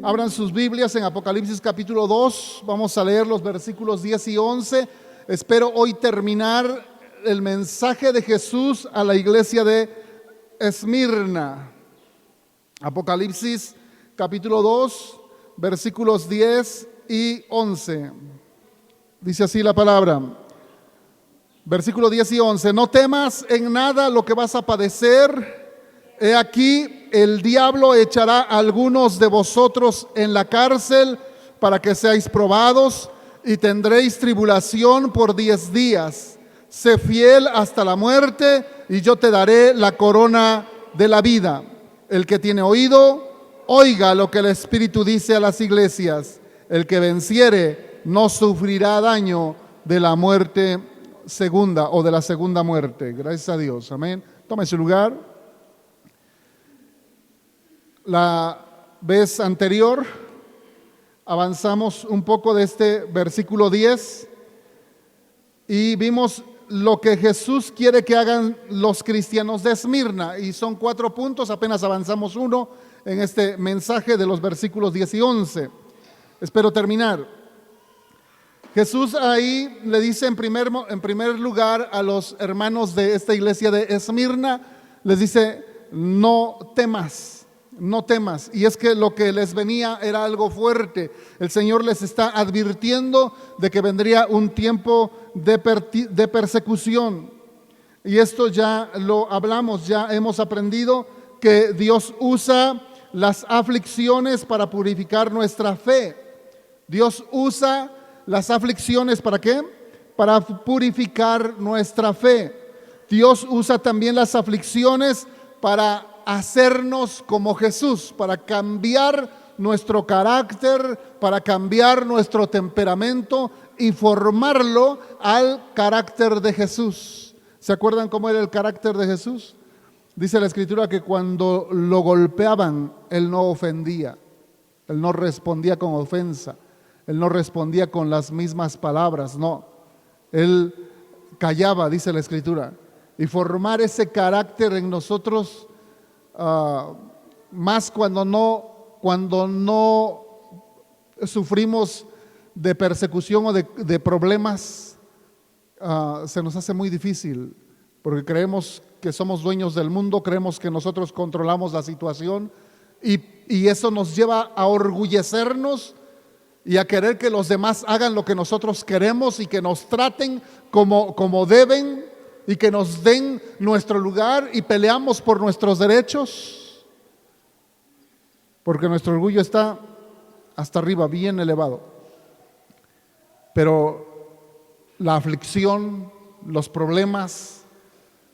Abran sus Biblias en Apocalipsis capítulo 2. Vamos a leer los versículos 10 y 11. Espero hoy terminar el mensaje de Jesús a la iglesia de Esmirna. Apocalipsis capítulo 2, versículos 10 y 11. Dice así la palabra. Versículo 10 y 11. No temas en nada lo que vas a padecer. He aquí, el diablo echará a algunos de vosotros en la cárcel para que seáis probados y tendréis tribulación por 10 días. Sé fiel hasta la muerte y yo te daré la corona de la vida. El que tiene oído, oiga lo que el Espíritu dice a las iglesias. El que venciere no sufrirá daño de la muerte segunda o de la segunda muerte. Gracias a Dios. Amén. Tome su lugar. La vez anterior avanzamos un poco de este versículo 10 y vimos lo que Jesús quiere que hagan los cristianos de Esmirna, y son 4 puntos, apenas avanzamos uno en este mensaje de los versículos 10 y 11. Espero terminar. Jesús ahí le dice en primer lugar a los hermanos de esta iglesia de Esmirna, les dice: no temas. No temas. Y es que lo que les venía era algo fuerte. El Señor les está advirtiendo de que vendría un tiempo de persecución. Y esto ya lo hablamos, ya hemos aprendido que Dios usa las aflicciones para purificar nuestra fe. Dios usa las aflicciones ¿para qué? Para purificar nuestra fe. Dios usa también las aflicciones para hacernos como Jesús, para cambiar nuestro carácter, para cambiar nuestro temperamento y formarlo al carácter de Jesús. ¿Se acuerdan cómo era el carácter de Jesús? Dice la Escritura que cuando lo golpeaban, Él no ofendía, Él no respondía con ofensa, Él no respondía con las mismas palabras, no. Él callaba, dice la Escritura. Y formar ese carácter en nosotros, más cuando no sufrimos de persecución o de problemas, se nos hace muy difícil, porque creemos que somos dueños del mundo, creemos que nosotros controlamos la situación, y eso nos lleva a orgullecernos y a querer que los demás hagan lo que nosotros queremos y que nos traten como deben y que nos den nuestro lugar, y peleamos por nuestros derechos, porque nuestro orgullo está hasta arriba, bien elevado. Pero la aflicción, los problemas,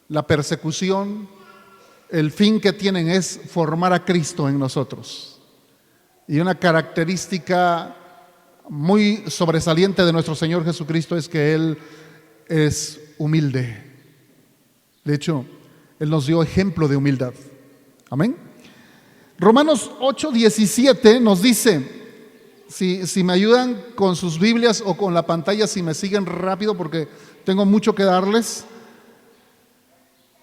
la persecución, el fin que tienen es formar a Cristo en nosotros. Y una característica muy sobresaliente de nuestro Señor Jesucristo es que Él es humilde. De hecho, Él nos dio ejemplo de humildad. Amén. Romanos 8:17 nos dice, si me ayudan con sus Biblias o con la pantalla, si me siguen rápido porque tengo mucho que darles.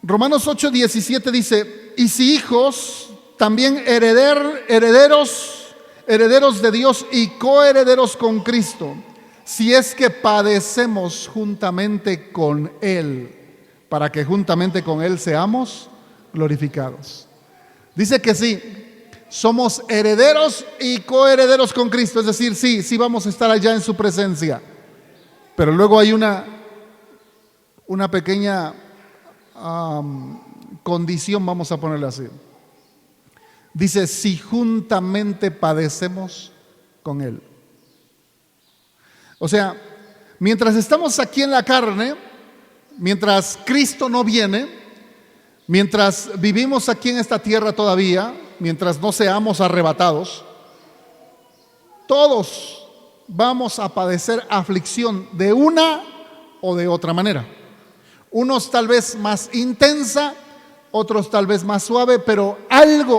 Romanos 8:17 dice: y si hijos, también herederos de Dios y coherederos con Cristo, si es que padecemos juntamente con Él, para que juntamente con Él seamos glorificados. Dice que sí, somos herederos y coherederos con Cristo, es decir, sí vamos a estar allá en su presencia. Pero luego hay una pequeña condición, vamos a ponerle así. Dice: si juntamente padecemos con Él. O sea, mientras estamos aquí en la carne, mientras Cristo no viene, mientras vivimos aquí en esta tierra todavía, mientras no seamos arrebatados, todos vamos a padecer aflicción de una o de otra manera. Unos tal vez más intensa, otros tal vez más suave, pero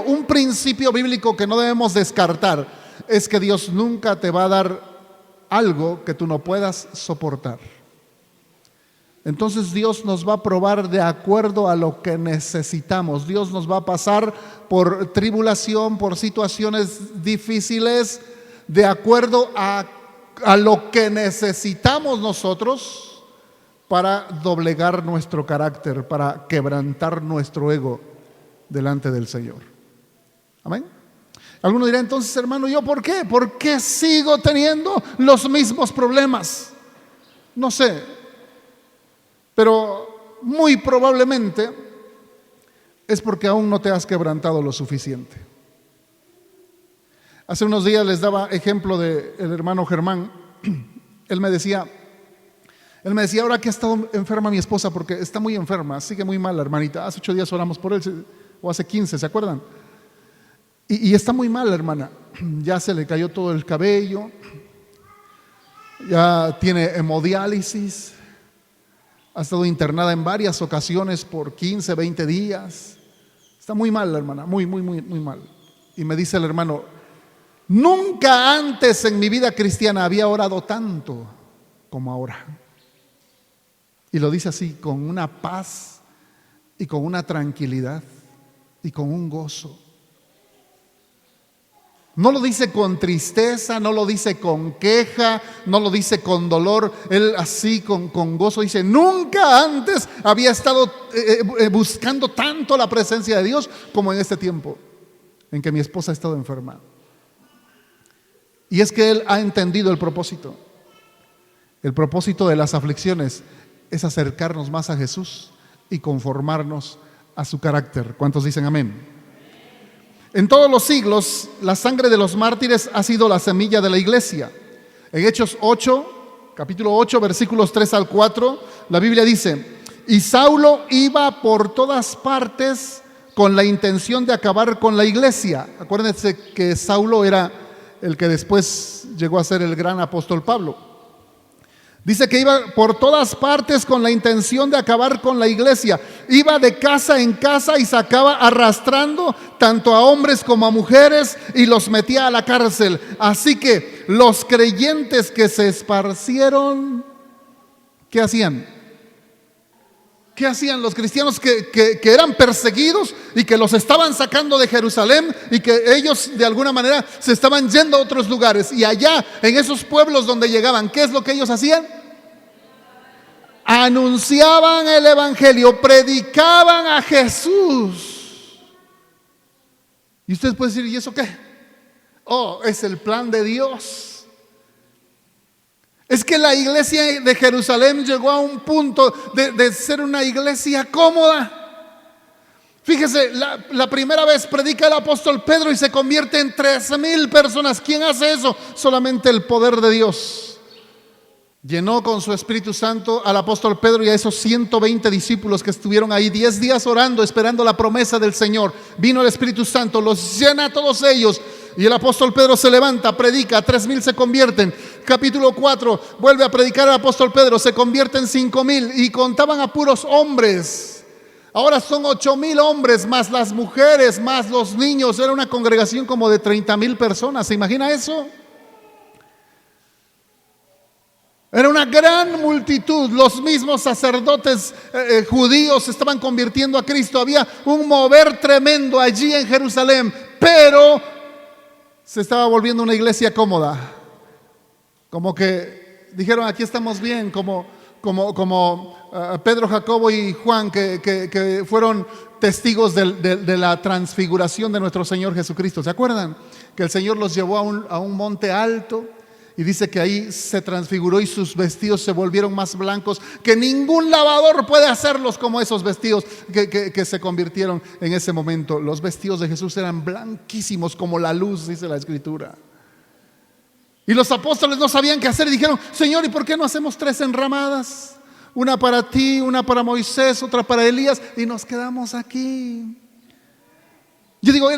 un principio bíblico que no debemos descartar es que Dios nunca te va a dar algo que tú no puedas soportar. entonces Dios nos va a probar de acuerdo a lo que necesitamos. Dios nos va a pasar por tribulación, por situaciones difíciles, de acuerdo a lo que necesitamos nosotros para doblegar nuestro carácter, para quebrantar nuestro ego delante del Señor. Amén. Alguno dirá entonces, hermano, ¿yo por qué? ¿Por qué sigo teniendo los mismos problemas? No sé, pero muy probablemente es porque aún no te has quebrantado lo suficiente. Hace unos días les daba ejemplo del hermano Germán. Él me decía, ahora que ha estado enferma mi esposa, porque está muy enferma, sigue muy mal la hermanita. Hace 8 días oramos por él, o hace 15, ¿se acuerdan? Y está muy mal la hermana. Ya se le cayó todo el cabello, ya tiene hemodiálisis, ha estado internada en varias ocasiones por 15, 20 días. Está muy mal la hermana, muy mal. Y me dice el hermano, nunca antes en mi vida cristiana había orado tanto como ahora. Y lo dice así, con una paz y con una tranquilidad y con un gozo. No lo dice con tristeza, no lo dice con queja, no lo dice con dolor. Él así con gozo dice, nunca antes había estado buscando tanto la presencia de Dios como en este tiempo en que mi esposa ha estado enferma. Y es que él ha entendido el propósito. El propósito de las aflicciones es acercarnos más a Jesús y conformarnos a su carácter. ¿Cuántos dicen amén? En todos los siglos, la sangre de los mártires ha sido la semilla de la iglesia. En Hechos 8, capítulo 8, versículos 3 al 4, la Biblia dice, y Saulo iba por todas partes con la intención de acabar con la iglesia. Acuérdense que Saulo era el que después llegó a ser el gran apóstol Pablo. Dice que iba por todas partes con la intención de acabar con la iglesia. Iba de casa en casa y sacaba arrastrando tanto a hombres como a mujeres y los metía a la cárcel. Así que los creyentes que se esparcieron, ¿qué hacían? ¿Qué hacían los cristianos que eran perseguidos y que los estaban sacando de Jerusalén y que ellos de alguna manera se estaban yendo a otros lugares? Y allá en esos pueblos donde llegaban, ¿qué es lo que ellos hacían? Anunciaban el evangelio, predicaban a Jesús. Y usted puede decir, ¿y eso qué? Oh, es el plan de Dios. Es que la iglesia de Jerusalén llegó a un punto de ser una iglesia cómoda. Fíjese, la primera vez predica el apóstol Pedro y se convierte en 3,000 personas. ¿Quién hace eso? Solamente el poder de Dios. Llenó con su Espíritu Santo al apóstol Pedro y a esos 120 discípulos que estuvieron ahí 10 días orando, esperando la promesa del Señor. Vino el Espíritu Santo, los llena a todos ellos. Y el apóstol Pedro se levanta, predica, 3,000 se convierten. Capítulo 4, vuelve a predicar el apóstol Pedro, se convierten 5,000 y contaban a puros hombres. Ahora son 8,000 hombres, más las mujeres, más los niños. Era una congregación como de 30,000 personas. ¿Se imagina eso? Era una gran multitud. Los mismos sacerdotes judíos se estaban convirtiendo a Cristo. Había un mover tremendo allí en Jerusalén, pero se estaba volviendo una iglesia cómoda. Como que dijeron, aquí estamos bien, como Pedro, Jacobo y Juan, que fueron testigos de la transfiguración de nuestro Señor Jesucristo. ¿Se acuerdan? Que el Señor los llevó a un monte alto y dice que ahí se transfiguró y sus vestidos se volvieron más blancos, que ningún lavador puede hacerlos como esos vestidos que se convirtieron en ese momento. Los vestidos de Jesús eran blanquísimos como la luz, dice la Escritura. Y los apóstoles no sabían qué hacer y dijeron, Señor, ¿y por qué no hacemos 3 enramadas? Una para ti, una para Moisés, otra para Elías, y nos quedamos aquí. Yo digo,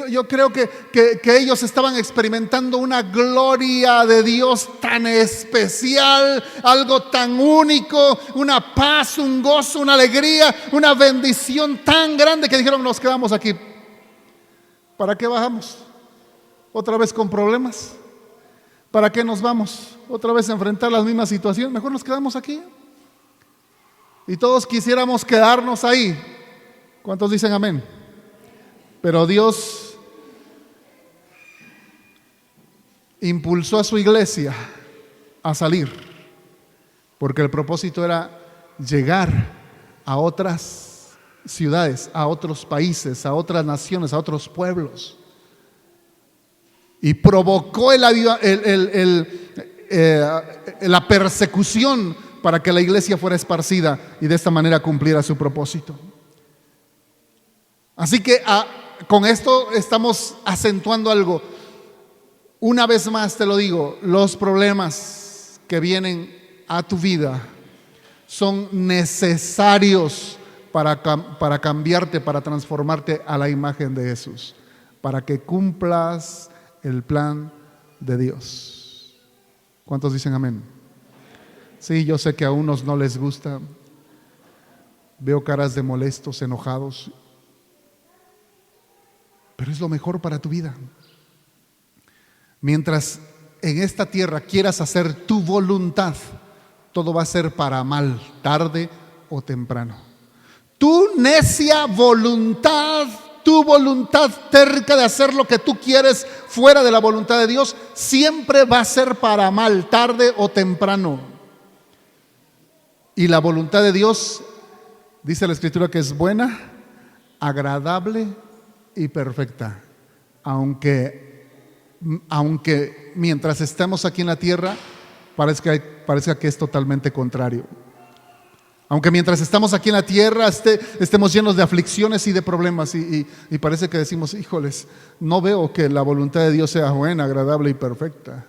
yo creo que ellos estaban experimentando una gloria de Dios tan especial, algo tan único, una paz, un gozo, una alegría, una bendición tan grande que dijeron, nos quedamos aquí. ¿Para qué bajamos? ¿Otra vez con problemas? ¿Para qué nos vamos? ¿Otra vez a enfrentar las mismas situaciones? Mejor nos quedamos aquí. y todos quisiéramos quedarnos ahí. ¿Cuántos dicen amén? Pero Dios impulsó a su iglesia a salir, porque el propósito era llegar a otras ciudades, a otros países, a otras naciones, a otros pueblos. Y provocó la persecución para que la iglesia fuera esparcida y de esta manera cumpliera su propósito. Así que con esto estamos acentuando algo. Una vez más te lo digo, los problemas que vienen a tu vida son necesarios para cambiarte, para transformarte a la imagen de Jesús, para que cumplas el plan de Dios. ¿Cuántos dicen amén? Sí, yo sé que a unos no les gusta. Veo caras de molestos, enojados, pero es lo mejor para tu vida. Mientras en esta tierra quieras hacer tu voluntad, todo va a ser para mal, tarde o temprano. Tu necia voluntad, tu voluntad terca de hacer lo que tú quieres fuera de la voluntad de Dios, siempre va a ser para mal, tarde o temprano. Y la voluntad de Dios, dice la Escritura, que es buena, agradable y perfecta. Aunque mientras estemos aquí en la tierra parezca que es totalmente contrario. Aunque mientras estamos aquí en la tierra estemos llenos de aflicciones y de problemas y parece que decimos, híjoles, no veo que la voluntad de Dios sea buena, agradable y perfecta.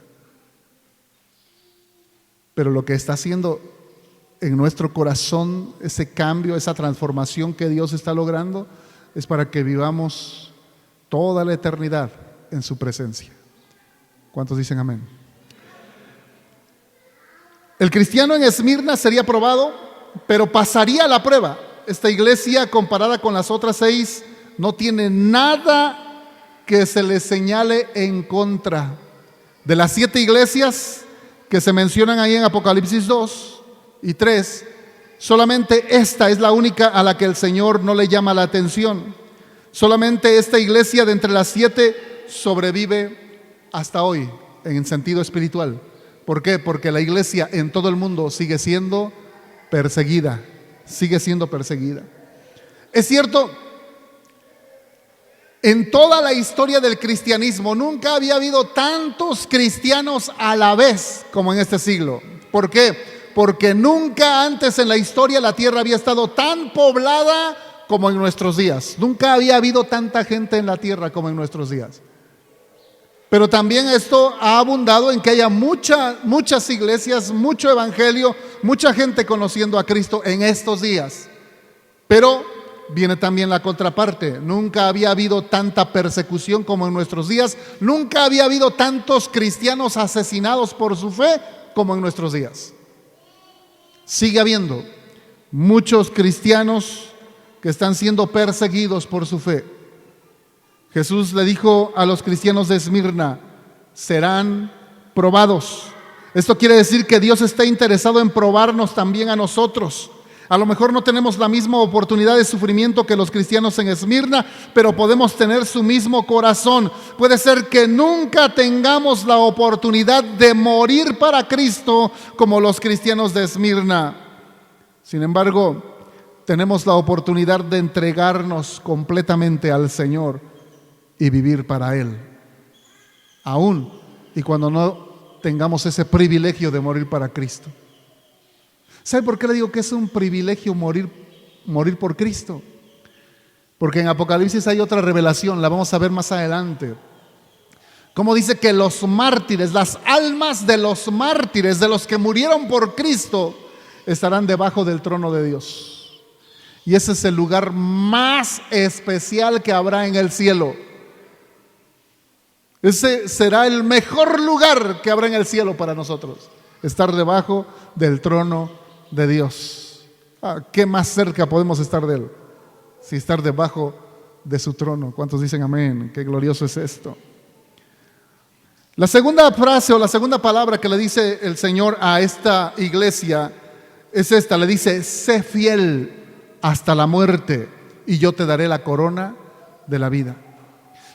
Pero lo que está haciendo en nuestro corazón, ese cambio, esa transformación que Dios está logrando, es para que vivamos toda la eternidad en su presencia. ¿Cuántos dicen amén? El cristiano en Esmirna sería probado, pero pasaría la prueba. Esta iglesia, comparada con las otras 6, no tiene nada que se le señale en contra. De las 7 iglesias que se mencionan ahí en Apocalipsis 2 y 3, solamente esta es la única a la que el Señor no le llama la atención. Solamente esta iglesia de entre las 7 sobrevive hasta hoy en sentido espiritual. ¿Por qué? Porque la iglesia en todo el mundo sigue siendo perseguida, sigue siendo perseguida. Es cierto, en toda la historia del cristianismo nunca había habido tantos cristianos a la vez como en este siglo. ¿Por qué? Porque nunca antes en la historia la tierra había estado tan poblada como en nuestros días. Nunca había habido tanta gente en la tierra como en nuestros días. Pero también esto ha abundado en que haya muchas iglesias, mucho evangelio, mucha gente conociendo a Cristo en estos días. Pero viene también la contraparte. Nunca había habido tanta persecución como en nuestros días. Nunca había habido tantos cristianos asesinados por su fe como en nuestros días. Sigue habiendo muchos cristianos que están siendo perseguidos por su fe. Jesús le dijo a los cristianos de Esmirna, serán probados. Esto quiere decir que Dios está interesado en probarnos también a nosotros. A lo mejor no tenemos la misma oportunidad de sufrimiento que los cristianos en Esmirna, pero podemos tener su mismo corazón. Puede ser que nunca tengamos la oportunidad de morir para Cristo como los cristianos de Esmirna. Sin embargo, tenemos la oportunidad de entregarnos completamente al Señor y vivir para Él, aún y cuando no tengamos ese privilegio de morir para Cristo. ¿Sabe por qué le digo que es un privilegio morir por Cristo? Porque en Apocalipsis hay otra revelación, la vamos a ver más adelante. Como dice que los mártires, las almas de los mártires, de los que murieron por Cristo, estarán debajo del trono de Dios. Y ese es el lugar más especial que habrá en el cielo. Ese será el mejor lugar que habrá en el cielo para nosotros, estar debajo del trono de Dios. ¿Qué más cerca podemos estar de Él? Si estar debajo de su trono. ¿Cuántos dicen amén? Qué glorioso es esto. La segunda frase o la segunda palabra que le dice el Señor a esta iglesia es esta, le dice: sé fiel hasta la muerte y yo te daré la corona de la vida.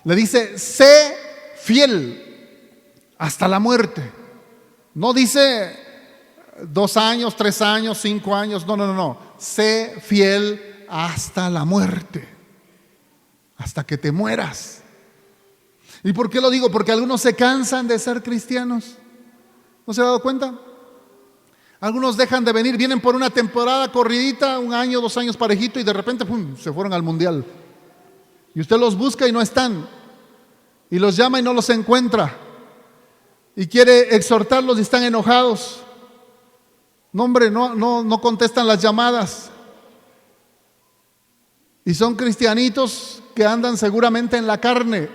Le dice: sé fiel hasta la muerte. No dice 2 años, 3 años, 5 años, no. Sé fiel hasta la muerte, hasta que te mueras. ¿Y por qué lo digo? Porque algunos se cansan de ser cristianos. ¿No se ha dado cuenta? Algunos dejan de venir, vienen por una temporada corridita, 1 año, 2 años parejito, y de repente ¡pum!, se fueron al mundial. Y usted los busca y no están, y los llama y no los encuentra, y quiere exhortarlos y están enojados. No, hombre, no contestan las llamadas. Y son cristianitos que andan seguramente en la carne,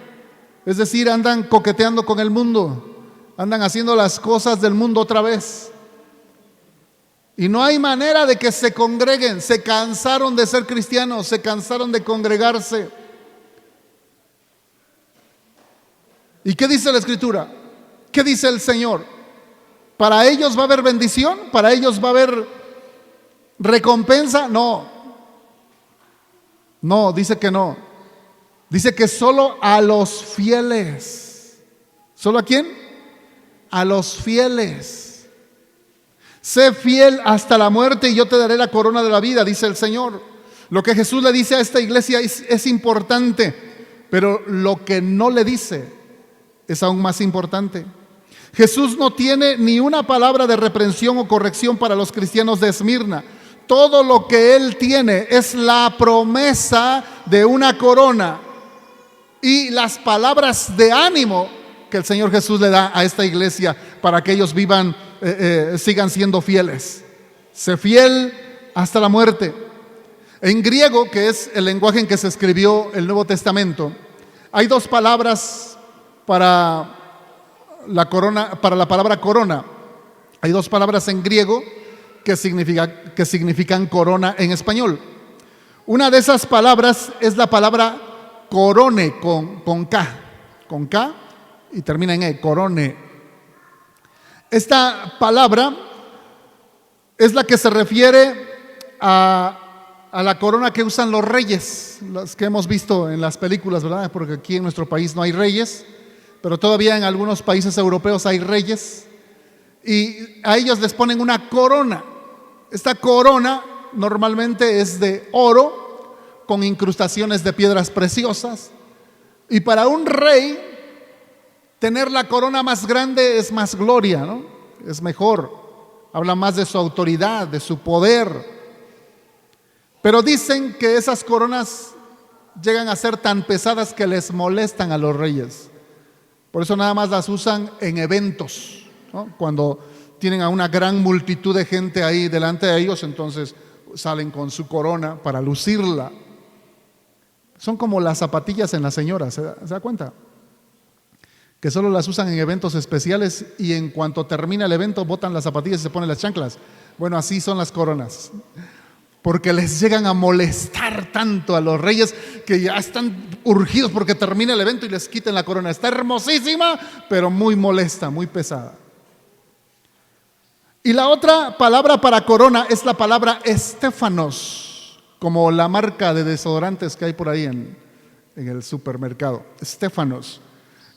es decir, andan coqueteando con el mundo, andan haciendo las cosas del mundo otra vez. Y no hay manera de que se congreguen. Se cansaron de ser cristianos, se cansaron de congregarse. ¿Y qué dice la Escritura? ¿Qué dice el Señor? ¿Para ellos va a haber bendición? ¿Para ellos va a haber recompensa? No, dice que no. Dice que solo a los fieles. ¿Solo a quién? A los fieles. Sé fiel hasta la muerte y yo te daré la corona de la vida, dice el Señor. Lo que Jesús le dice a esta iglesia es importante, pero lo que no le dice es aún más importante. Jesús no tiene ni una palabra de reprensión o corrección para los cristianos de Esmirna. Todo lo que Él tiene es la promesa de una corona y las palabras de ánimo que el Señor Jesús le da a esta iglesia para que ellos vivan, sigan siendo fieles. Sé fiel hasta la muerte. En griego, que es el lenguaje en que se escribió el Nuevo Testamento, hay 2 palabras para la corona, para la palabra corona. Hay 2 palabras en griego que significan corona en español. Una de esas palabras es la palabra corone, con K y termina en E, corone. Esta palabra es la que se refiere a la corona que usan los reyes, las que hemos visto en las películas, ¿verdad? Porque aquí en nuestro país no hay reyes, pero todavía en algunos países europeos hay reyes, y a ellos les ponen una corona. Esta corona normalmente es de oro con incrustaciones de piedras preciosas, y para un rey tener la corona más grande es más gloria, ¿no? Es mejor, habla más de su autoridad, de su poder. Pero dicen que esas coronas llegan a ser tan pesadas que les molestan a los reyes. Por eso nada más las usan en eventos, ¿no? Cuando tienen a una gran multitud de gente ahí delante de ellos, entonces salen con su corona para lucirla. Son como las zapatillas en las señoras, ¿se da cuenta? Que solo las usan en eventos especiales y en cuanto termina el evento botan las zapatillas y se ponen las chanclas. Bueno, así son las coronas, porque les llegan a molestar tanto a los reyes que ya están urgidos porque termina el evento y les quiten la corona. Está hermosísima, pero muy molesta, muy pesada. Y la otra palabra para corona es la palabra estéfanos, como la marca de desodorantes que hay por ahí en el supermercado. Estéfanos.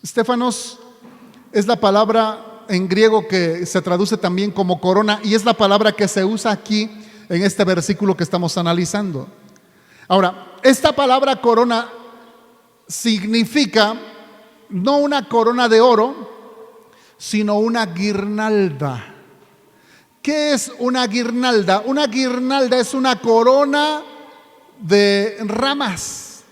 Estéfanos es la palabra en griego que se traduce también como corona y es la palabra que se usa aquí en este versículo que estamos analizando. Ahora, esta palabra corona significa no una corona de oro, sino una guirnalda. ¿Qué es una guirnalda? Una guirnalda es una corona de ramas.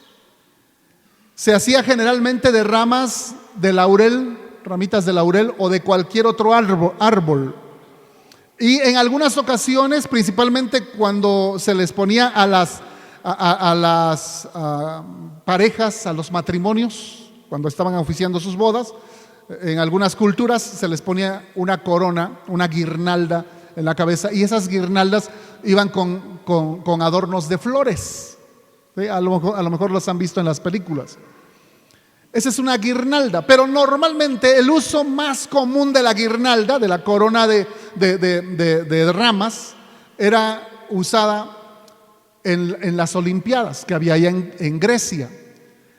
Se hacía generalmente de ramas de laurel, ramitas de laurel o de cualquier otro árbol. Y en algunas ocasiones, principalmente cuando se les ponía a las parejas, a los matrimonios, cuando estaban oficiando sus bodas, en algunas culturas se les ponía una corona, una guirnalda en la cabeza, y esas guirnaldas iban con adornos de flores. ¿Sí? A lo mejor los han visto en las películas. Esa es una guirnalda, pero normalmente el uso más común de la guirnalda, de la corona de ramas, era usada en las Olimpiadas que había allá en Grecia.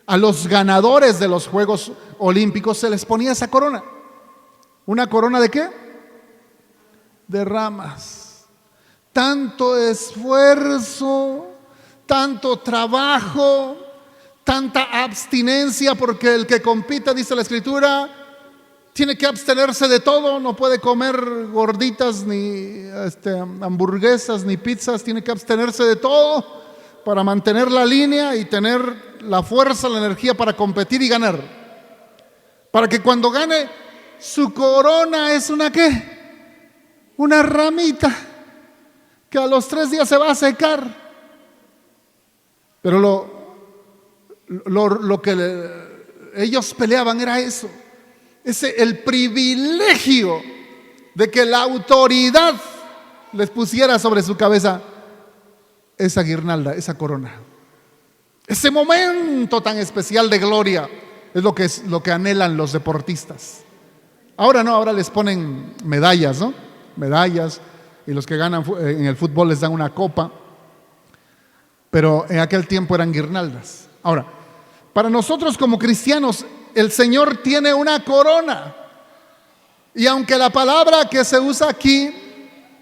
A los ganadores de los Juegos Olímpicos se les ponía esa corona. ¿Una corona de qué? De ramas. Tanto esfuerzo, tanto trabajo, tanta abstinencia, porque el que compite, dice la Escritura, tiene que abstenerse de todo, no puede comer gorditas, ni hamburguesas, ni pizzas, tiene que abstenerse de todo para mantener la línea y tener la fuerza, la energía para competir y ganar. Para que cuando gane, su corona es una ¿qué? Una ramita que a los 3 días se va a secar. Pero lo que ellos peleaban era eso. El privilegio de que la autoridad les pusiera sobre su cabeza esa guirnalda, esa corona. Ese momento tan especial de gloria es lo que anhelan los deportistas. Ahora no, ahora les ponen medallas, ¿no? Medallas, y los que ganan en el fútbol les dan una copa. Pero en aquel tiempo eran guirnaldas. Ahora, para nosotros como cristianos, el Señor tiene una corona. Y aunque la palabra que se usa aquí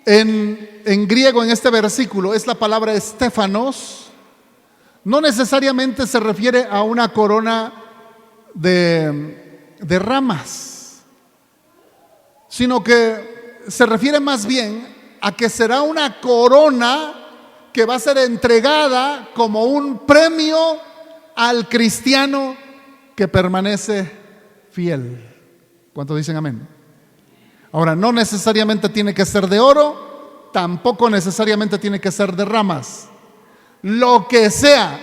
en griego en este versículo es la palabra estéfanos, no necesariamente se refiere a una corona de ramas, sino que se refiere más bien a que será una corona que va a ser entregada como un premio al cristiano que permanece fiel. ¿Cuántos dicen amén? Ahora, no necesariamente tiene que ser de oro, tampoco necesariamente tiene que ser de ramas. Lo que sea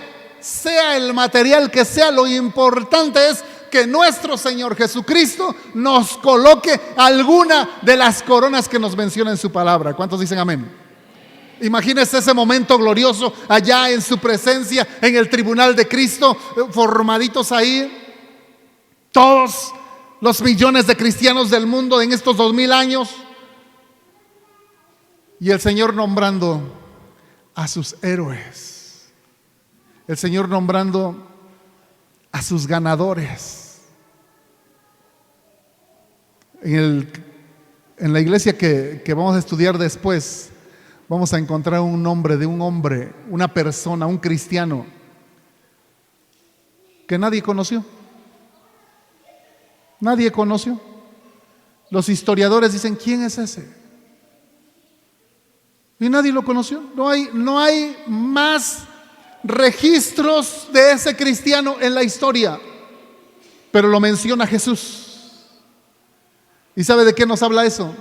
el material que sea, lo importante es que nuestro Señor Jesucristo nos coloque alguna de las coronas que nos menciona en su palabra. ¿Cuántos dicen amén? Imagínese ese momento glorioso allá en su presencia, en el tribunal de Cristo, formaditos ahí, todos los millones de cristianos del mundo en estos 2000 años, y el Señor nombrando a sus héroes, el Señor nombrando a sus ganadores. En la iglesia que vamos a estudiar después, vamos a encontrar un nombre de un hombre, una persona, un cristiano que nadie conoció. Nadie conoció. Los historiadores dicen, ¿quién es ese? Y nadie lo conoció. No hay más registros de ese cristiano en la historia, pero lo menciona Jesús. ¿Y sabe de qué nos habla eso?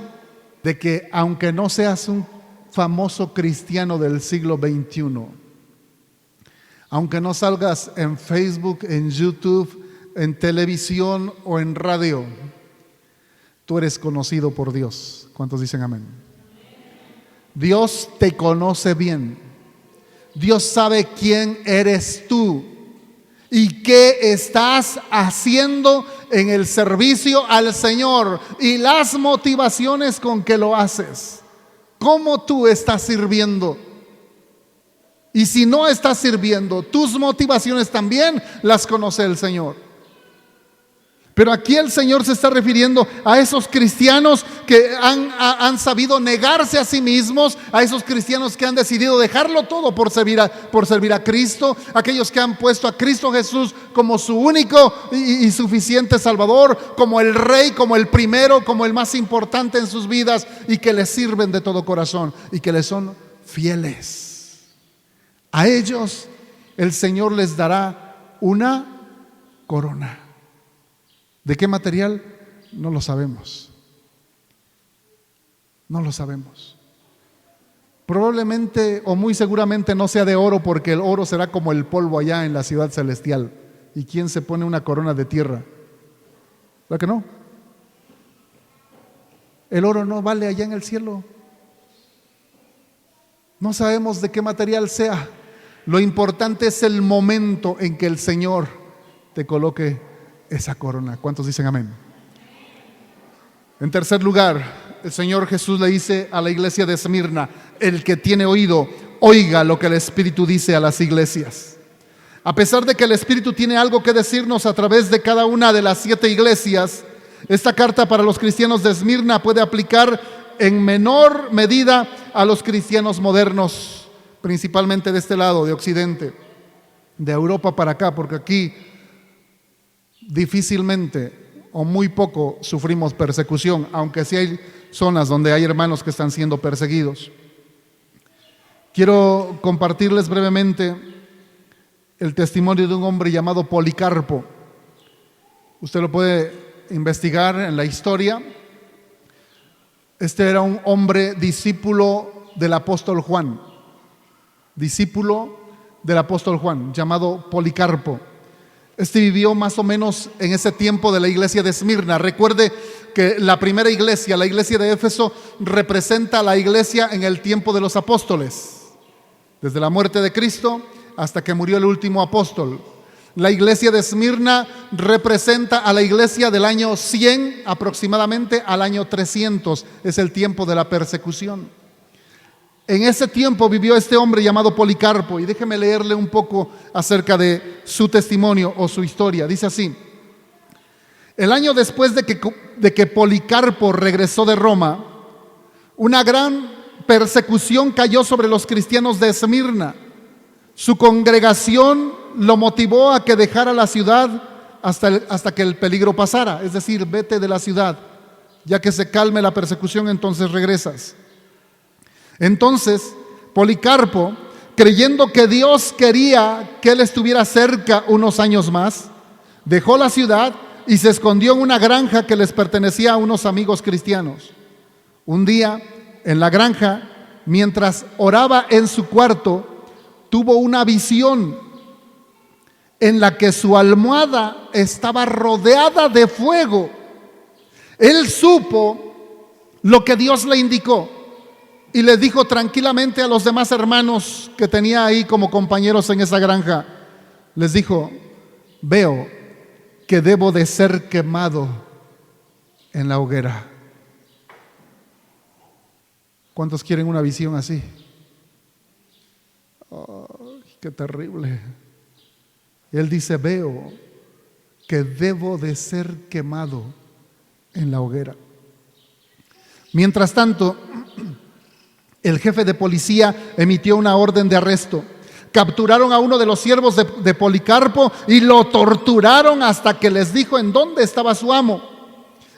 De que aunque no seas un famoso cristiano del siglo XXI, aunque no salgas en Facebook, en YouTube, en televisión o en radio, tú eres conocido por Dios. ¿Cuántos dicen amén? Dios te conoce bien. Dios sabe quién eres tú y qué estás haciendo en el servicio al Señor y las motivaciones con que lo haces. ¿Cómo tú estás sirviendo? Y si no estás sirviendo, tus motivaciones también las conoce el Señor. Pero aquí el Señor se está refiriendo a esos cristianos que han sabido negarse a sí mismos, a esos cristianos que han decidido dejarlo todo por servir a Cristo, aquellos que han puesto a Cristo Jesús como su único y suficiente Salvador, como el Rey, como el primero, como el más importante en sus vidas, y que le sirven de todo corazón y que le son fieles. A ellos el Señor les dará una corona. ¿De qué material? No lo sabemos. No lo sabemos. Probablemente o muy seguramente no sea de oro, porque el oro será como el polvo allá en la ciudad celestial. ¿Y quién se pone una corona de tierra? ¿Verdad que no? El oro no vale allá en el cielo. No sabemos de qué material sea. Lo importante es el momento en que el Señor te coloque esa corona. ¿Cuántos dicen amén? En tercer lugar, el Señor Jesús le dice a la iglesia de Esmirna: el que tiene oído, oiga lo que el Espíritu dice a las iglesias. A pesar de que el Espíritu tiene algo que decirnos a través de cada una de las 7 iglesias, esta carta para los cristianos de Esmirna puede aplicar en menor medida a los cristianos modernos, principalmente de este lado, de Occidente, de Europa para acá, porque aquí difícilmente o muy poco sufrimos persecución, aunque sí hay zonas donde hay hermanos que están siendo perseguidos. Quiero compartirles brevemente el testimonio de un hombre llamado Policarpo. Usted lo puede investigar en la historia. Este era un hombre discípulo del apóstol Juan, llamado Policarpo. Este vivió más o menos en ese tiempo de la iglesia de Esmirna. Recuerde que la primera iglesia, la iglesia de Éfeso, representa a la iglesia en el tiempo de los apóstoles, desde la muerte de Cristo hasta que murió el último apóstol. La iglesia de Esmirna representa a la iglesia del año 100 aproximadamente al año 300, es el tiempo de la persecución. En ese tiempo vivió este hombre llamado Policarpo, y déjeme leerle un poco acerca de su testimonio o su historia. Dice así: el año después de que Policarpo regresó de Roma, una gran persecución cayó sobre los cristianos de Esmirna. Su congregación lo motivó a que dejara la ciudad hasta que el peligro pasara, es decir, vete de la ciudad, ya que se calme la persecución, entonces regresas. Entonces Policarpo, creyendo que Dios quería que él estuviera cerca unos años más, dejó la ciudad y se escondió en una granja que les pertenecía a unos amigos cristianos. Un día, en la granja, mientras oraba en su cuarto, tuvo una visión en la que su almohada estaba rodeada de fuego. Él supo lo que Dios le indicó y le dijo tranquilamente a los demás hermanos que tenía ahí como compañeros en esa granja, les dijo: veo que debo de ser quemado en la hoguera. ¿Cuántos quieren una visión así? Oh, qué terrible. Él dice: veo que debo de ser quemado en la hoguera. Mientras tanto, el jefe de policía emitió una orden de arresto. Capturaron a uno de los siervos de Policarpo y lo torturaron hasta que les dijo en dónde estaba su amo.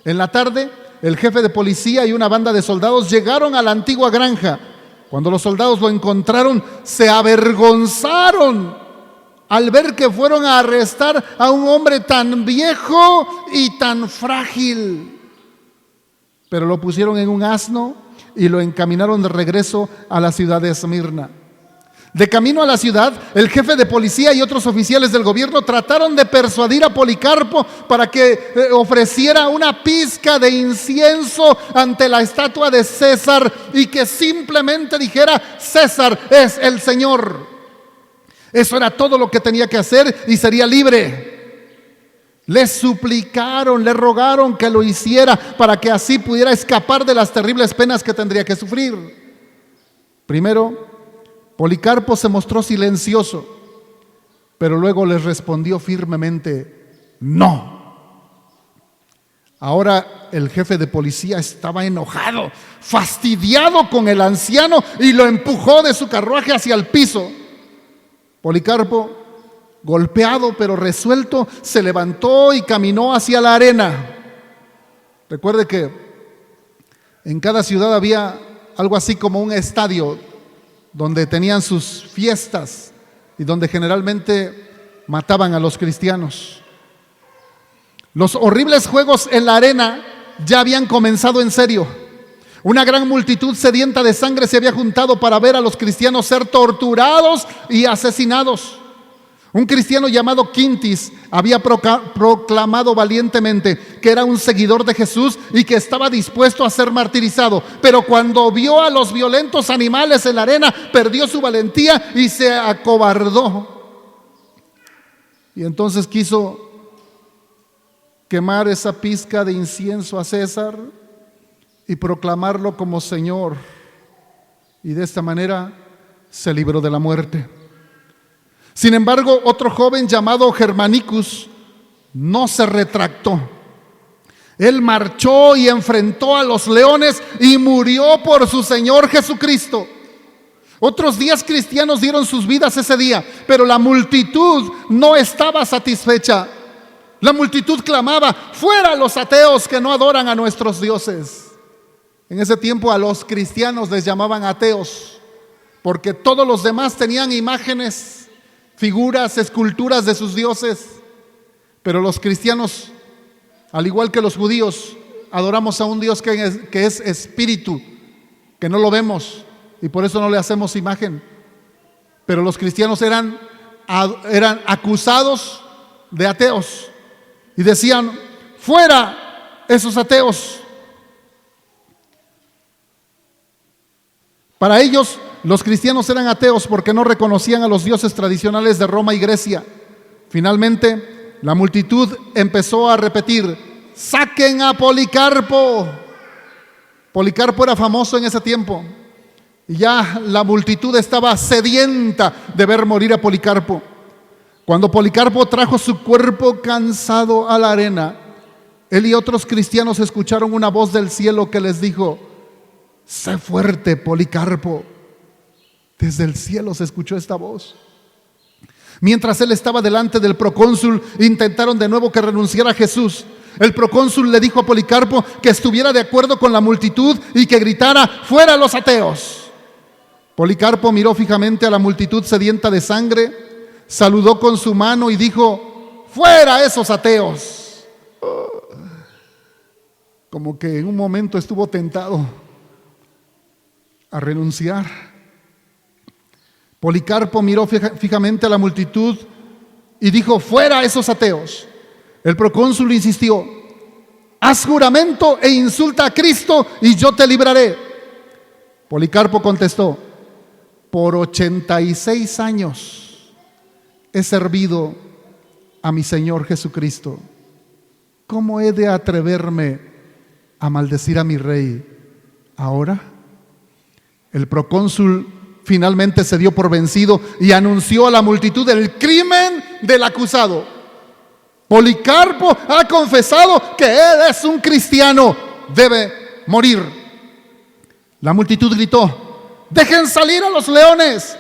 En la tarde, el jefe de policía y una banda de soldados llegaron a la antigua granja. Cuando los soldados lo encontraron, se avergonzaron al ver que fueron a arrestar a un hombre tan viejo y tan frágil. Pero lo pusieron en un asno y lo encaminaron de regreso a la ciudad de Esmirna. De camino a la ciudad, el jefe de policía y otros oficiales del gobierno trataron de persuadir a Policarpo para que ofreciera una pizca de incienso ante la estatua de César y que simplemente dijera: César es el Señor. Eso era todo lo que tenía que hacer y sería libre. Le suplicaron, le rogaron que lo hiciera para que así pudiera escapar de las terribles penas que tendría que sufrir. Primero, Policarpo se mostró silencioso, pero luego les respondió firmemente: no. Ahora el jefe de policía estaba enojado, fastidiado con el anciano, y lo empujó de su carruaje hacia el piso. Policarpo, golpeado pero resuelto, se levantó y caminó hacia la arena. Recuerde que en cada ciudad había algo así como un estadio donde tenían sus fiestas y donde generalmente mataban a los cristianos. Los horribles juegos en la arena ya habían comenzado en serio. Una gran multitud sedienta de sangre se había juntado para ver a los cristianos ser torturados y asesinados. Un cristiano llamado Quintis había proclamado valientemente que era un seguidor de Jesús y que estaba dispuesto a ser martirizado. Pero cuando vio a los violentos animales en la arena, perdió su valentía y se acobardó. Y entonces quiso quemar esa pizca de incienso a César, y proclamarlo como Señor. Y de esta manera se libró de la muerte. Sin embargo, otro joven llamado Germanicus no se retractó. Él marchó y enfrentó a los leones y murió por su Señor Jesucristo. Otros 10 cristianos dieron sus vidas ese día, pero la multitud no estaba satisfecha. La multitud clamaba: fuera los ateos que no adoran a nuestros dioses. En ese tiempo a los cristianos les llamaban ateos, porque todos los demás tenían imágenes, figuras, esculturas de sus dioses. Pero los cristianos, al igual que los judíos, adoramos a un Dios que es espíritu, que no lo vemos y por eso no le hacemos imagen. Pero los cristianos eran acusados de ateos y decían: fuera esos ateos. Para ellos, los cristianos eran ateos porque no reconocían a los dioses tradicionales de Roma y Grecia. Finalmente, la multitud empezó a repetir: ¡saquen a Policarpo! Policarpo era famoso en ese tiempo y ya la multitud estaba sedienta de ver morir a Policarpo. Cuando Policarpo trajo su cuerpo cansado a la arena, él y otros cristianos escucharon una voz del cielo que les dijo: sé fuerte, Policarpo. Desde el cielo se escuchó esta voz. Mientras él estaba delante del procónsul, intentaron de nuevo que renunciara a Jesús. El procónsul le dijo a Policarpo que estuviera de acuerdo con la multitud y que gritara: fuera los ateos. Policarpo miró fijamente a la multitud sedienta de sangre, saludó con su mano y dijo: fuera esos ateos. Como que en un momento estuvo tentado a renunciar. Policarpo miró fijamente a la multitud y dijo: fuera esos ateos. El procónsul insistió: haz juramento e insulta a Cristo y yo te libraré. Policarpo contestó: por 86 años he servido a mi Señor Jesucristo. ¿Cómo he de atreverme a maldecir a mi rey ahora? El procónsul finalmente se dio por vencido y anunció a la multitud el crimen del acusado. Policarpo ha confesado que él es un cristiano, debe morir. La multitud gritó: dejen salir a los leones.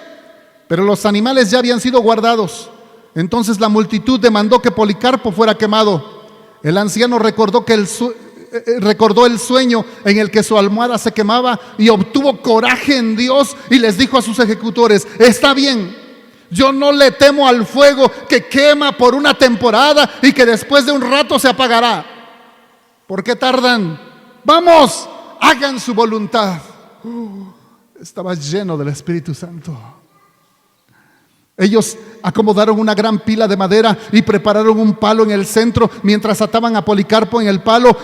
Pero los animales ya habían sido guardados. Entonces la multitud demandó que Policarpo fuera quemado. El anciano recordó el sueño en el que su almohada se quemaba y obtuvo coraje en Dios y les dijo a sus ejecutores: está bien, yo no le temo al fuego que quema por una temporada y que después de un rato se apagará. ¿Por qué tardan? Vamos, hagan su voluntad. Estaba lleno del Espíritu Santo. Ellos acomodaron una gran pila de madera y prepararon un palo en el centro. Mientras ataban a Policarpo en el palo,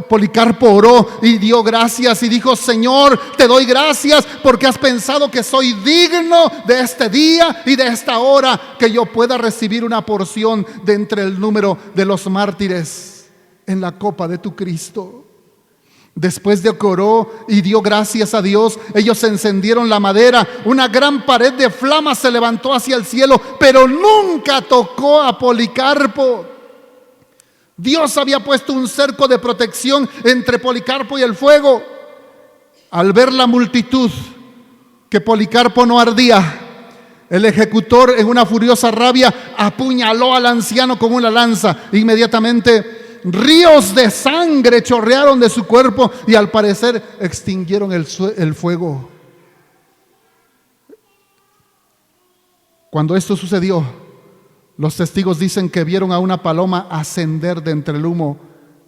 Policarpo oró y dio gracias y dijo: Señor, te doy gracias porque has pensado que soy digno de este día y de esta hora, que yo pueda recibir una porción de entre el número de los mártires en la copa de tu Cristo. Después de que oró y dio gracias a Dios, ellos encendieron la madera. Una gran pared de flamas se levantó hacia el cielo, pero nunca tocó a Policarpo. Dios había puesto un cerco de protección entre Policarpo y el fuego. Al ver la multitud que Policarpo no ardía, el ejecutor, en una furiosa rabia, apuñaló al anciano con una lanza. Inmediatamente ríos de sangre chorrearon de su cuerpo y al parecer extinguieron el fuego. Cuando esto sucedió, los testigos dicen que vieron a una paloma ascender de entre el humo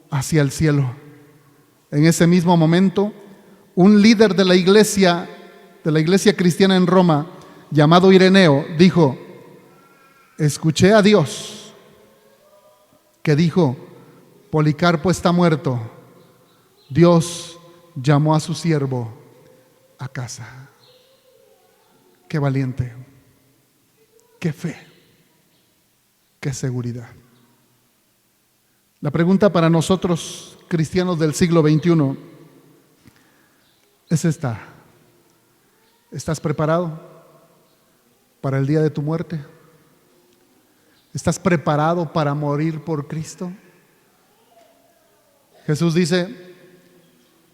hacia el cielo. En ese mismo momento, un líder de la iglesia cristiana en Roma, llamado Ireneo, dijo: escuché a Dios que dijo: Policarpo está muerto. Dios llamó a su siervo a casa. Qué valiente, qué fe, qué seguridad. La pregunta para nosotros, cristianos del siglo XXI, es esta. ¿Estás preparado para el día de tu muerte? ¿Estás preparado para morir por Cristo? Jesús dice: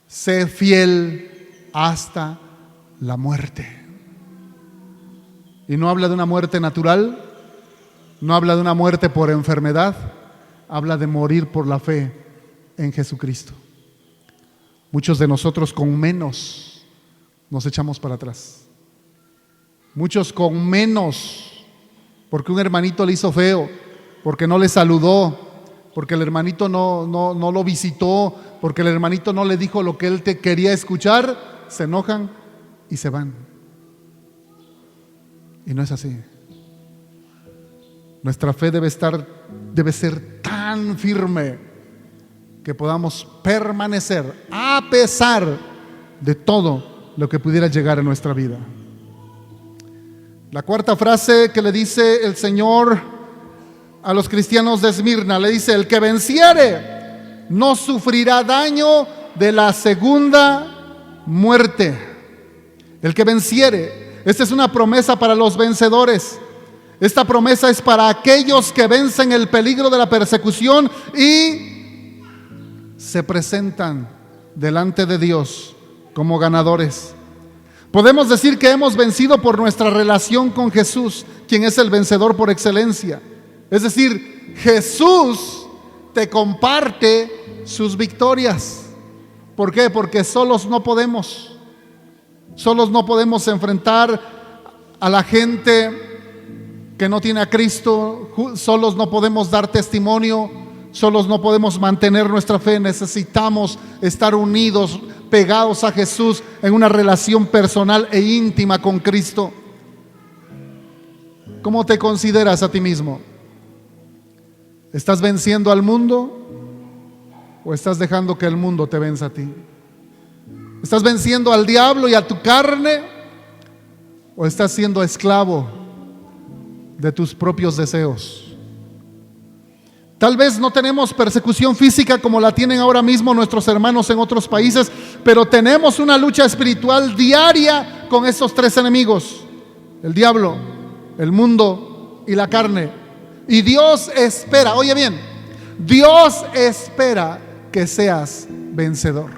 sé fiel hasta la muerte. Y no habla de una muerte natural, no habla de una muerte por enfermedad, habla de morir por la fe en Jesucristo. Muchos de nosotros con menos nos echamos para atrás. Muchos con menos, porque un hermanito le hizo feo, porque no le saludó, porque el hermanito no lo visitó, porque el hermanito no le dijo lo que él te quería escuchar, se enojan y se van. Y no es así. Nuestra fe debe ser tan firme que podamos permanecer a pesar de todo lo que pudiera llegar a nuestra vida. La cuarta frase que le dice el Señor a los cristianos de Esmirna, le dice: el que venciere no sufrirá daño de la segunda muerte. El que venciere. Esta es una promesa para los vencedores. Esta promesa es para aquellos que vencen el peligro de la persecución y se presentan delante de Dios como ganadores. Podemos decir que hemos vencido por nuestra relación con Jesús, quien es el vencedor por excelencia. Es decir, Jesús te comparte sus victorias. ¿Por qué? Porque solos no podemos. Solos no podemos enfrentar a la gente que no tiene a Cristo. Solos no podemos dar testimonio. Solos no podemos mantener nuestra fe. Necesitamos estar unidos, pegados a Jesús en una relación personal e íntima con Cristo. ¿Cómo te consideras a ti mismo? ¿Estás venciendo al mundo o estás dejando que el mundo te venza a ti? ¿Estás venciendo al diablo y a tu carne o estás siendo esclavo de tus propios deseos? Tal vez no tenemos persecución física como la tienen ahora mismo nuestros hermanos en otros países, pero tenemos una lucha espiritual diaria con esos tres enemigos: el diablo, el mundo y la carne. Y Dios espera, oye bien, Dios espera que seas vencedor.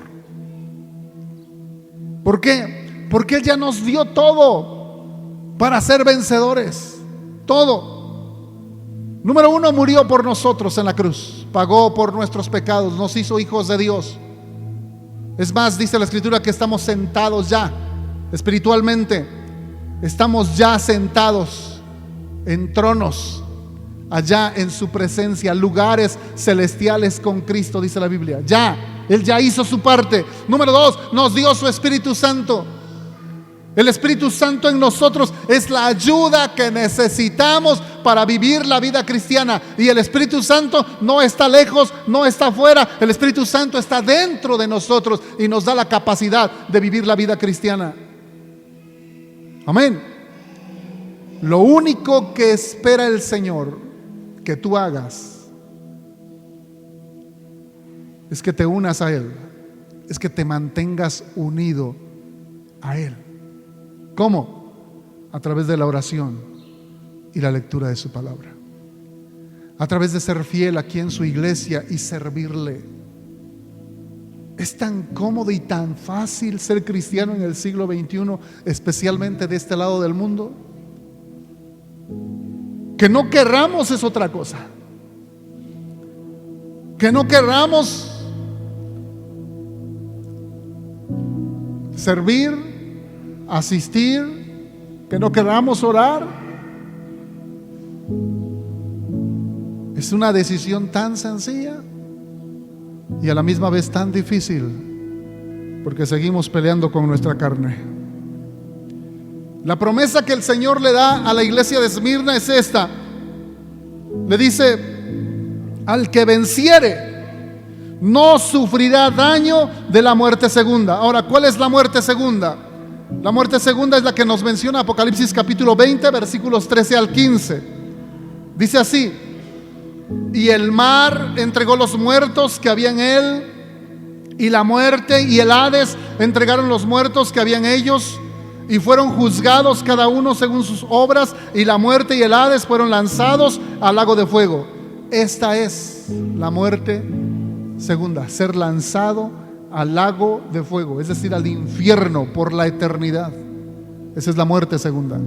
¿Por qué? Porque Él ya nos dio todo para ser vencedores. Todo. Número uno, murió por nosotros en la cruz. Pagó por nuestros pecados, nos hizo hijos de Dios. Es más, dice la Escritura que estamos sentados ya, espiritualmente. Estamos ya sentados en tronos, allá en su presencia, lugares celestiales con Cristo, dice la Biblia. Ya, Él ya hizo su parte. Número dos, nos dio su Espíritu Santo. El Espíritu Santo en nosotros es la ayuda que necesitamos para vivir la vida cristiana. Y el Espíritu Santo no está lejos, no está afuera. El Espíritu Santo está dentro de nosotros y nos da la capacidad de vivir la vida cristiana. Amén. Lo único que espera el Señor que tú hagas es que te unas a Él, es que te mantengas unido a Él. ¿Cómo? A través de la oración y la lectura de su palabra, a través de ser fiel aquí en su iglesia y servirle. Es tan cómodo y tan fácil ser cristiano en el siglo XXI, especialmente de este lado del mundo. Que no querramos es otra cosa. Que no querramos servir, asistir, que no querramos orar. Es una decisión tan sencilla y a la misma vez tan difícil, porque seguimos peleando con nuestra carne. La promesa que el Señor le da a la iglesia de Esmirna es esta. Le dice: al que venciere no sufrirá daño de la muerte segunda. Ahora, ¿cuál es la muerte segunda? La muerte segunda es la que nos menciona Apocalipsis capítulo 20, versículos 13 al 15. Dice así: y el mar entregó los muertos que había en él, Y la muerte y el Hades entregaron los muertos que habían ellos, y fueron juzgados cada uno según sus obras, y la muerte y el Hades fueron lanzados al lago de fuego. Esta es la muerte segunda, ser lanzado al lago de fuego, es decir, al infierno por la eternidad. Esa es la muerte segunda.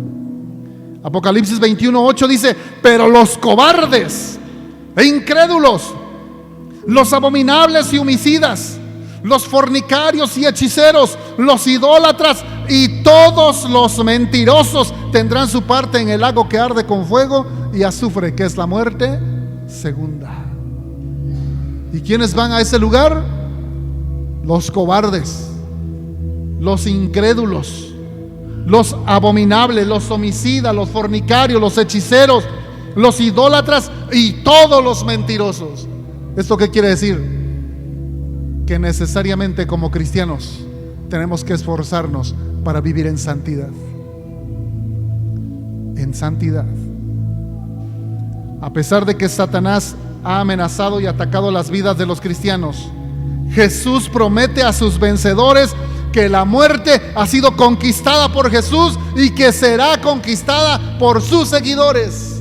Apocalipsis 21:8 dice: pero los cobardes e incrédulos, los abominables y homicidas, los fornicarios y hechiceros, los idólatras y todos los mentirosos tendrán su parte en el lago que arde con fuego y azufre, que es la muerte segunda. ¿Y quiénes van a ese lugar? Los cobardes, los incrédulos, los abominables, los homicidas, los fornicarios, los hechiceros, los idólatras y todos los mentirosos. ¿Esto qué quiere decir? Que necesariamente como cristianos tenemos que esforzarnos para vivir en santidad. En santidad. A pesar de que Satanás ha amenazado y atacado las vidas de los cristianos, Jesús promete a sus vencedores que la muerte ha sido conquistada por Jesús y que será conquistada por sus seguidores.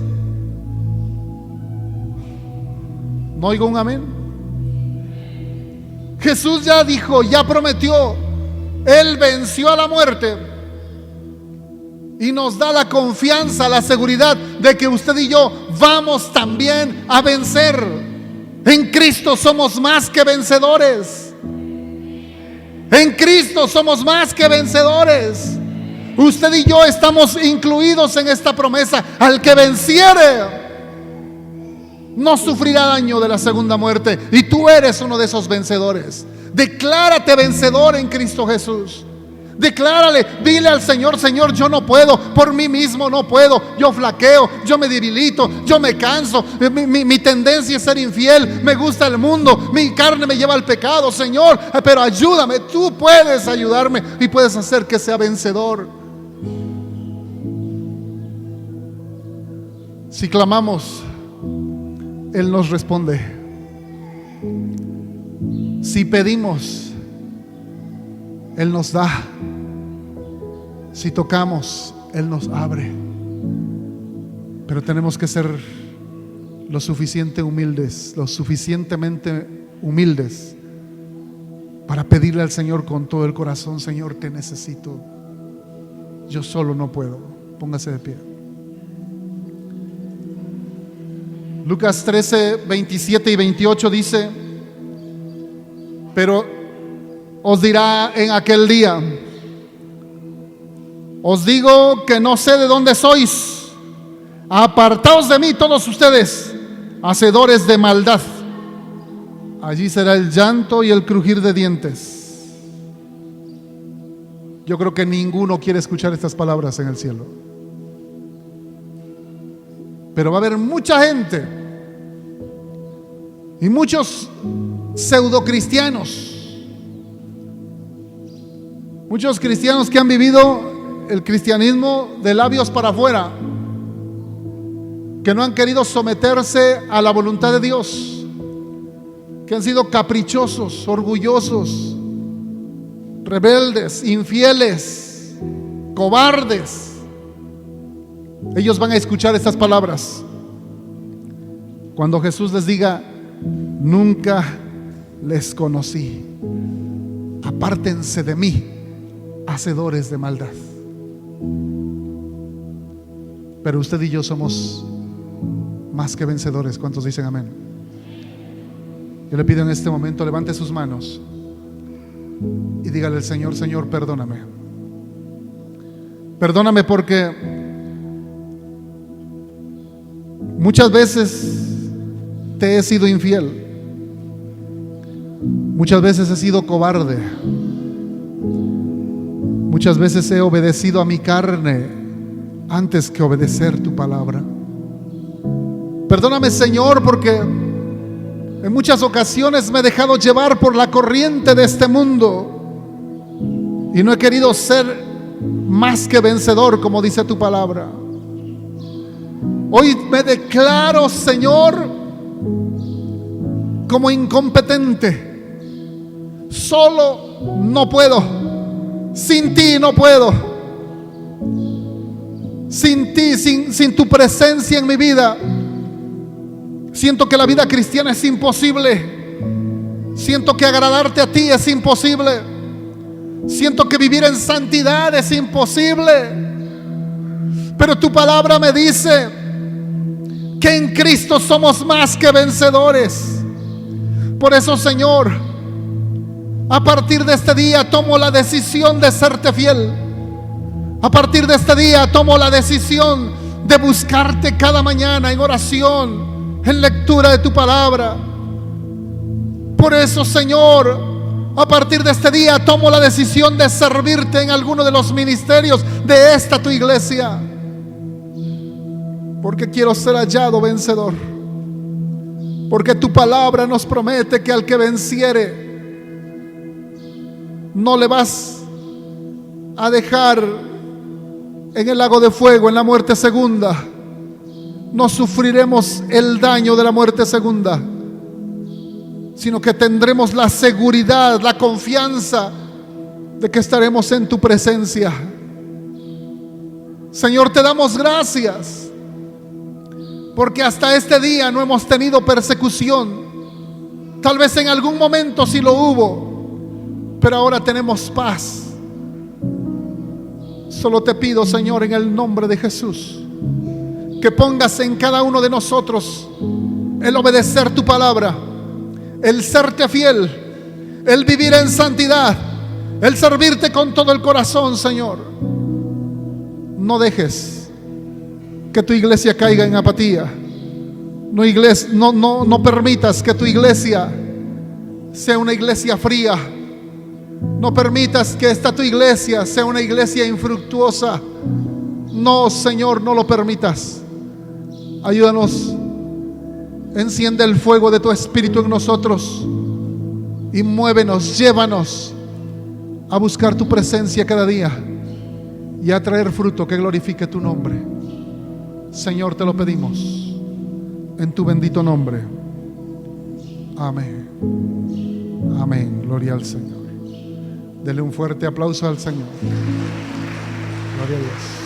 ¿No oigo un amén? Jesús ya dijo, ya prometió, Él venció a la muerte y nos da la confianza, la seguridad de que usted y yo vamos también a vencer. En Cristo somos más que vencedores. En Cristo somos más que vencedores. Usted y yo estamos incluidos en esta promesa. Al que venciere no sufrirá daño de la segunda muerte. Y tú eres uno de esos vencedores. Declárate vencedor en Cristo Jesús. Declárale, dile al Señor: Señor, yo no puedo, por mí mismo no puedo, yo flaqueo, yo me debilito, yo me canso, mi tendencia es ser infiel, me gusta el mundo, mi carne me lleva al pecado, Señor, pero ayúdame, tú puedes ayudarme y puedes hacer que sea vencedor. Si clamamos, Él nos responde. Si pedimos, Él nos da. Si tocamos, Él nos abre. Pero tenemos que ser lo suficientemente humildes para pedirle al Señor con todo el corazón: Señor, te necesito, yo solo no puedo. Póngase de pie. Lucas 13, 27 y 28 dice: pero os dirá en aquel día: os digo que no sé de dónde sois, apartaos de mí todos ustedes, hacedores de maldad. Allí será el llanto y el crujir de dientes. Yo creo que ninguno quiere escuchar estas palabras en el cielo. Pero va a haber mucha gente y muchos pseudocristianos, muchos cristianos que han vivido el cristianismo de labios para afuera, que no han querido someterse a la voluntad de Dios, que han sido caprichosos, orgullosos, rebeldes, infieles, cobardes. Ellos van a escuchar estas palabras cuando Jesús les diga: nunca les conocí, apártense de mí, hacedores de maldad. Pero usted y yo somos más que vencedores. ¿Cuántos dicen amén? Yo le pido en este momento, levante sus manos y dígale al Señor: Señor, perdóname. Perdóname porque muchas veces te he sido infiel. Muchas veces he sido cobarde. Muchas veces he obedecido a mi carne antes que obedecer tu palabra. Perdóname, Señor, porque en muchas ocasiones me he dejado llevar por la corriente de este mundo y no he querido ser más que vencedor, como dice tu palabra. Hoy me declaro, Señor, como incompetente. Solo no puedo. Sin ti no puedo. Sin ti, sin tu presencia en mi vida, siento que la vida cristiana es imposible. Siento que agradarte a ti es imposible. Siento que vivir en santidad es imposible. Pero tu palabra me dice que en Cristo somos más que vencedores. Por eso, Señor, a partir de este día tomo la decisión de serte fiel. A partir de este día tomo la decisión de buscarte cada mañana en oración, en lectura de tu palabra. Por eso, Señor, a partir de este día tomo la decisión de servirte en alguno de los ministerios de esta tu iglesia, porque quiero ser hallado vencedor. Porque tu palabra nos promete que al que venciere no le vas a dejar en el lago de fuego, en la muerte segunda. No sufriremos el daño de la muerte segunda, sino que tendremos la seguridad, la confianza de que estaremos en tu presencia. Señor, te damos gracias porque hasta este día no hemos tenido persecución. Tal vez en algún momento sí lo hubo, pero ahora tenemos paz. Solo te pido, Señor, en el nombre de Jesús, que pongas en cada uno de nosotros el obedecer tu palabra, el serte fiel, el vivir en santidad, el servirte con todo el corazón, Señor. No dejes que tu iglesia caiga en apatía. No permitas que tu iglesia sea una iglesia fría. No permitas que esta tu iglesia sea una iglesia infructuosa. No, Señor, no lo permitas. Ayúdanos. Enciende el fuego de tu espíritu en nosotros y muévenos, llévanos a buscar tu presencia cada día y a traer fruto que glorifique tu nombre. Señor, te lo pedimos en tu bendito nombre. Amén. Amén. Gloria al Señor. Dele un fuerte aplauso al Señor. Gloria a Dios.